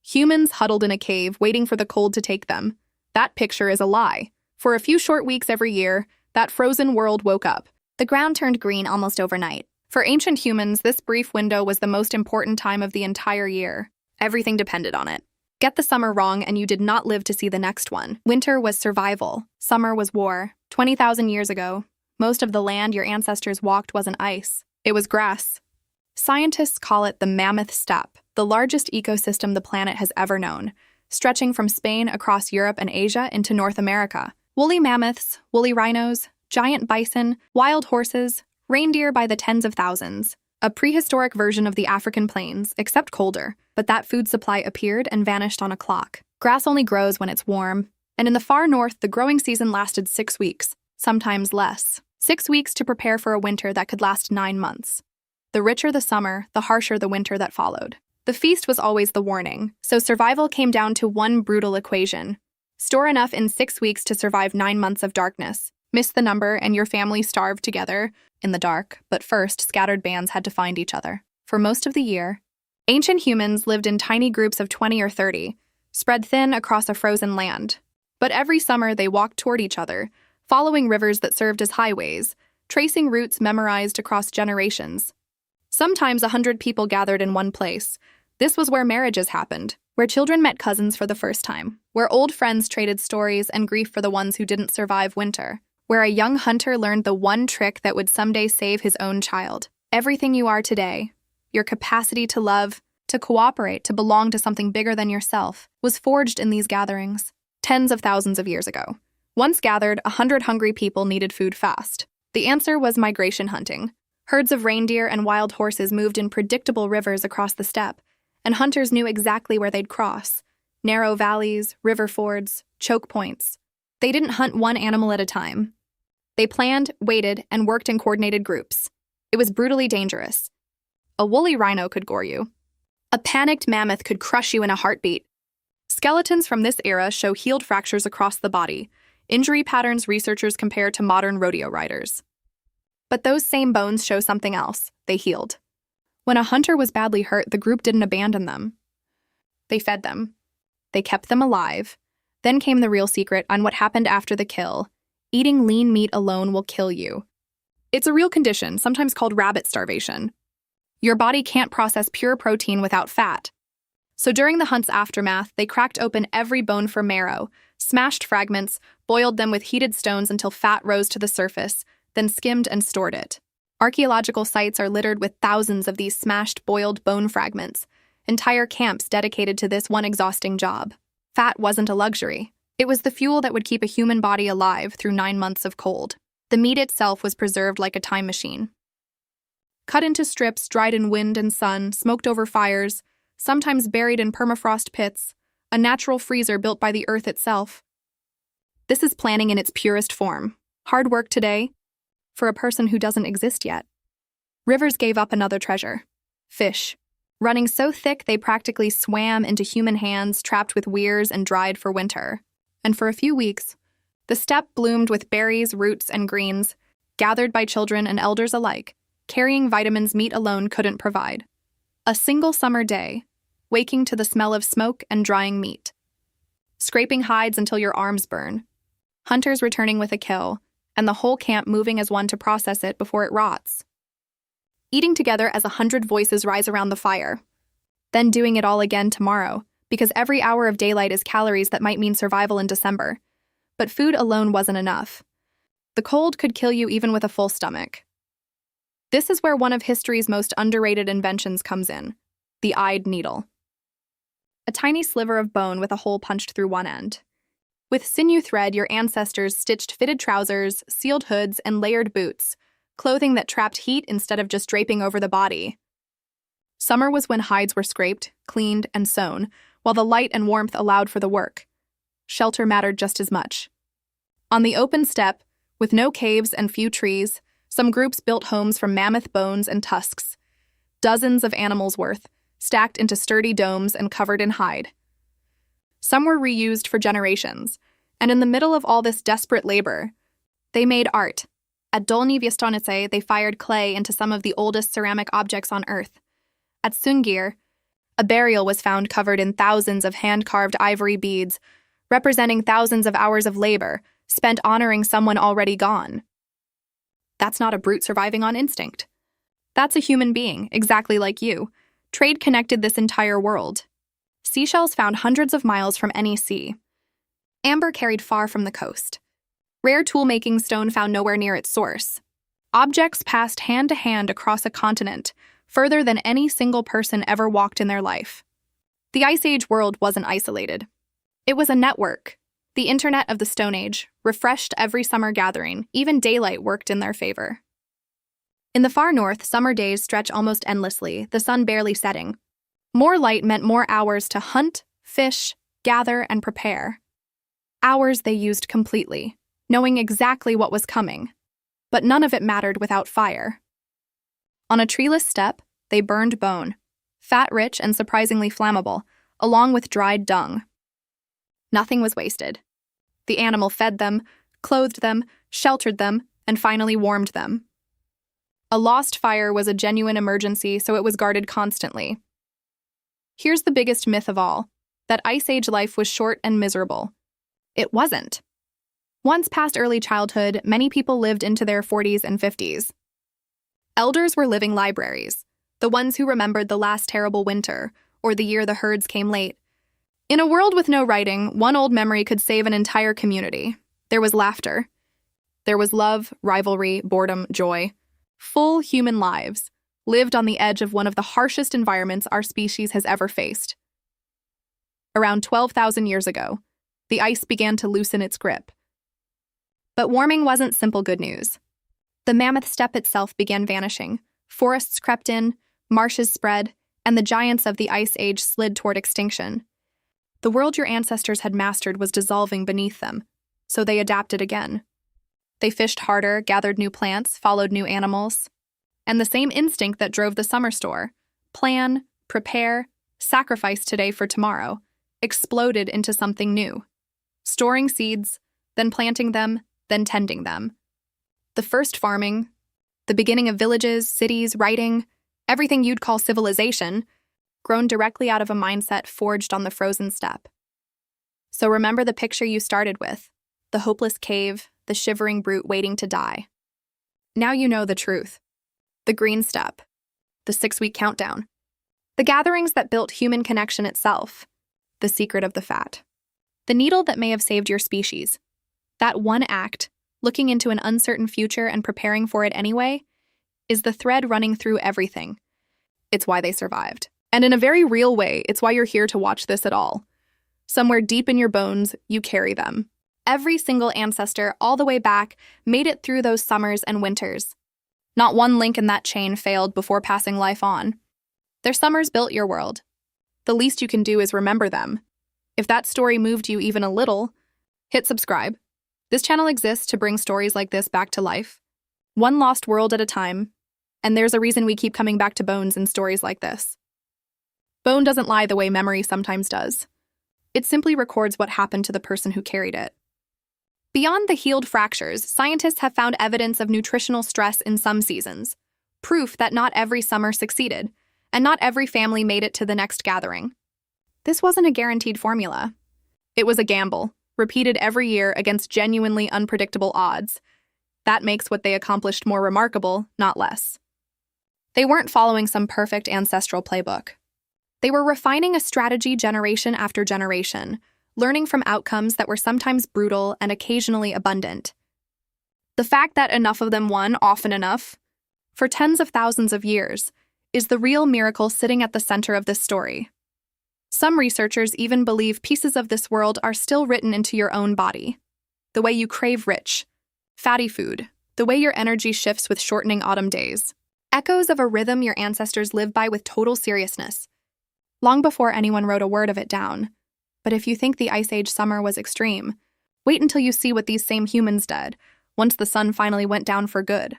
Humans huddled in a cave, waiting for the cold to take them. That picture is a lie. For a few short weeks every year, that frozen world woke up. The ground turned green almost overnight. For ancient humans, this brief window was the most important time of the entire year. Everything depended on it. Get the summer wrong and you did not live to see the next one. Winter was survival. Summer was war. 20,000 years ago, most of the land your ancestors walked wasn't ice. It was grass. Scientists call it the mammoth steppe, the largest ecosystem the planet has ever known, stretching from Spain across Europe and Asia into North America. Woolly mammoths, woolly rhinos, giant bison, wild horses, reindeer by the tens of thousands. A prehistoric version of the African plains, except colder, but that food supply appeared and vanished on a clock. Grass only grows when it's warm, and in the far north, the growing season lasted 6 weeks, sometimes less. 6 weeks to prepare for a winter that could last 9 months. The richer the summer, the harsher the winter that followed. The feast was always the warning, so survival came down to one brutal equation. Store enough in 6 weeks to survive 9 months of darkness. Miss the number and your family starved together in the dark, but first, scattered bands had to find each other. For most of the year, ancient humans lived in tiny groups of 20 or 30, spread thin across a frozen land. But every summer they walked toward each other, following rivers that served as highways, tracing routes memorized across generations. Sometimes 100 people gathered in one place. This was where marriages happened, where children met cousins for the first time, where old friends traded stories and grief for the ones who didn't survive winter, where a young hunter learned the one trick that would someday save his own child. Everything you are today, your capacity to love, to cooperate, to belong to something bigger than yourself, was forged in these gatherings, tens of thousands of years ago. Once gathered, 100 hungry people needed food fast. The answer was migration hunting. Herds of reindeer and wild horses moved in predictable rivers across the steppe, and hunters knew exactly where they'd cross. Narrow valleys, river fords, choke points. They didn't hunt one animal at a time. They planned, waited, and worked in coordinated groups. It was brutally dangerous. A woolly rhino could gore you. A panicked mammoth could crush you in a heartbeat. Skeletons from this era show healed fractures across the body, injury patterns researchers compare to modern rodeo riders. But those same bones show something else. They healed. When a hunter was badly hurt, the group didn't abandon them. They fed them. They kept them alive. Then came the real secret on what happened after the kill. Eating lean meat alone will kill you. It's a real condition, sometimes called rabbit starvation. Your body can't process pure protein without fat. So during the hunt's aftermath, they cracked open every bone for marrow, smashed fragments, boiled them with heated stones until fat rose to the surface, then skimmed and stored it. Archaeological sites are littered with thousands of these smashed, boiled bone fragments, entire camps dedicated to this one exhausting job. Fat wasn't a luxury. It was the fuel that would keep a human body alive through 9 months of cold. The meat itself was preserved like a time machine. Cut into strips, dried in wind and sun, smoked over fires, sometimes buried in permafrost pits, a natural freezer built by the earth itself. This is planning in its purest form. Hard work today for a person who doesn't exist yet. Rivers gave up another treasure: fish. Running so thick they practically swam into human hands trapped with weirs and dried for winter. And for a few weeks, the steppe bloomed with berries, roots, and greens, gathered by children and elders alike, carrying vitamins meat alone couldn't provide. A single summer day, waking to the smell of smoke and drying meat. Scraping hides until your arms burn. Hunters returning with a kill, and the whole camp moving as one to process it before it rots. Eating together as 100 voices rise around the fire. Then doing it all again tomorrow, because every hour of daylight is calories that might mean survival in December. But food alone wasn't enough. The cold could kill you even with a full stomach. This is where one of history's most underrated inventions comes in: the eyed needle. A tiny sliver of bone with a hole punched through one end. With sinew thread, your ancestors stitched fitted trousers, sealed hoods, and layered boots, clothing that trapped heat instead of just draping over the body. Summer was when hides were scraped, cleaned, and sewn, while the light and warmth allowed for the work. Shelter mattered just as much. On the open steppe, with no caves and few trees, some groups built homes from mammoth bones and tusks, dozens of animals worth, stacked into sturdy domes and covered in hide. Some were reused for generations, and in the middle of all this desperate labor, they made art. At Dolní Věstonice, they fired clay into some of the oldest ceramic objects on Earth. At Sungir, A burial was found covered in thousands of hand-carved ivory beads, representing thousands of hours of labor spent honoring someone already gone. That's not a brute surviving on instinct. That's a human being, exactly like you. Trade connected this entire world. Seashells found hundreds of miles from any sea. Amber carried far from the coast. Rare tool-making stone found nowhere near its source. Objects passed hand to hand across a continent, further than any single person ever walked in their life. The Ice Age world wasn't isolated. It was a network. The internet of the Stone Age, refreshed every summer gathering, even daylight worked in their favor. In the far north, summer days stretch almost endlessly, the sun barely setting. More light meant more hours to hunt, fish, gather, and prepare. Hours they used completely, knowing exactly what was coming. But none of it mattered without fire. On a treeless steppe, they burned bone, fat-rich and surprisingly flammable, along with dried dung. Nothing was wasted. The animal fed them, clothed them, sheltered them, and finally warmed them. A lost fire was a genuine emergency, so it was guarded constantly. Here's the biggest myth of all, that Ice Age life was short and miserable. It wasn't. Once past early childhood, many people lived into their 40s and 50s. Elders were living libraries, the ones who remembered the last terrible winter, or the year the herds came late. In a world with no writing, one old memory could save an entire community. There was laughter. There was love, rivalry, boredom, joy. Full human lives, lived on the edge of one of the harshest environments our species has ever faced. Around 12,000 years ago, the ice began to loosen its grip. But warming wasn't simple good news. The mammoth steppe itself began vanishing, forests crept in, marshes spread, and the giants of the Ice Age slid toward extinction. The world your ancestors had mastered was dissolving beneath them, so they adapted again. They fished harder, gathered new plants, followed new animals. And the same instinct that drove the summer store, plan, prepare, sacrifice today for tomorrow, exploded into something new. Storing seeds, then planting them, then tending them. The first farming, the beginning of villages, cities, writing, everything you'd call civilization, grown directly out of a mindset forged on the frozen steppe. So remember the picture you started with, the hopeless cave, the shivering brute waiting to die. Now you know the truth. The green steppe, the 6-week countdown, the gatherings that built human connection itself, the secret of the fat, the needle that may have saved your species. That one act, looking into an uncertain future and preparing for it anyway, is the thread running through everything. It's why they survived. And in a very real way, it's why you're here to watch this at all. Somewhere deep in your bones, you carry them. Every single ancestor, all the way back, made it through those summers and winters. Not one link in that chain failed before passing life on. Their summers built your world. The least you can do is remember them. If that story moved you even a little, hit subscribe. This channel exists to bring stories like this back to life, one lost world at a time, and there's a reason we keep coming back to bones in stories like this. Bone doesn't lie the way memory sometimes does. It simply records what happened to the person who carried it. Beyond the healed fractures, scientists have found evidence of nutritional stress in some seasons, proof that not every summer succeeded, and not every family made it to the next gathering. This wasn't a guaranteed formula. It was a gamble, repeated every year against genuinely unpredictable odds. That makes what they accomplished more remarkable, not less. They weren't following some perfect ancestral playbook. They were refining a strategy generation after generation, learning from outcomes that were sometimes brutal and occasionally abundant. The fact that enough of them won often enough, for tens of thousands of years, is the real miracle sitting at the center of this story. Some researchers even believe pieces of this world are still written into your own body. The way you crave rich, fatty food, the way your energy shifts with shortening autumn days. Echoes of a rhythm your ancestors lived by with total seriousness, long before anyone wrote a word of it down. But if you think the Ice Age summer was extreme, wait until you see what these same humans did once the sun finally went down for good.